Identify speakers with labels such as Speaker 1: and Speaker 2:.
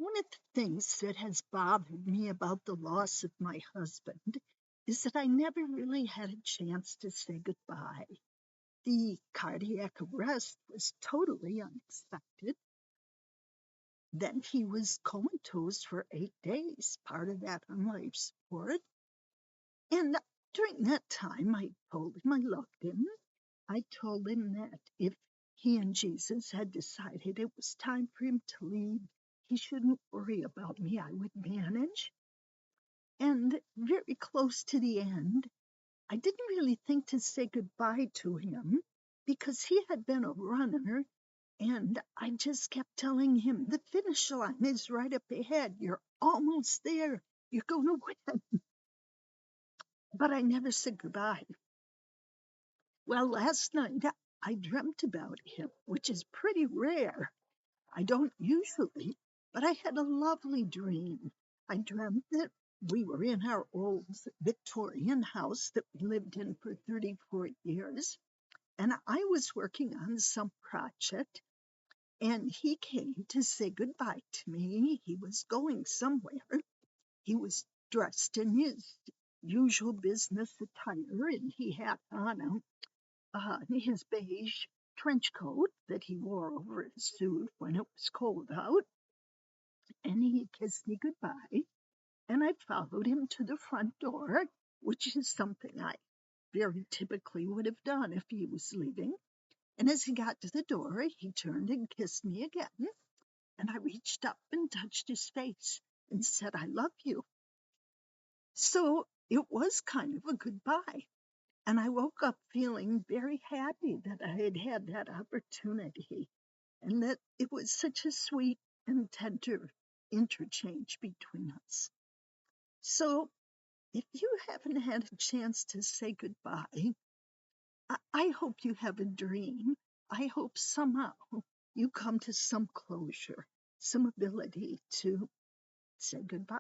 Speaker 1: One of the things that has bothered me about the loss of my husband is that I never really had a chance to say goodbye. The cardiac arrest was totally unexpected. Then he was comatose for 8 days, part of that on life support. And during that time, I told him I loved him. I told him that if he and Jesus had decided it was time for him to leave, he shouldn't worry about me. I would manage. And very close to the end, I didn't really think to say goodbye to him because he had been a runner. And I just kept telling him, the finish line is right up ahead. You're almost there. You're going to win. But I never said goodbye. Well, last night I dreamt about him, which is pretty rare. I don't usually, but I had a lovely dream. I dreamt that we were in our old Victorian house that we lived in for 34 years, and I was working on some project, and he came to say goodbye to me. He was going somewhere. He was dressed in his usual business attire, and he had on his beige trench coat that he wore over his suit when it was cold out, and he kissed me goodbye. And I followed him to the front door, which is something I very typically would have done if he was leaving. And as he got to the door, he turned and kissed me again. And I reached up and touched his face and said, I love you. So it was kind of a goodbye. And I woke up feeling very happy that I had had that opportunity and that it was such a sweet and tender interchange between us. So if you haven't had a chance to say goodbye, I hope you have a dream. I hope somehow you come to some closure, some ability to say goodbye.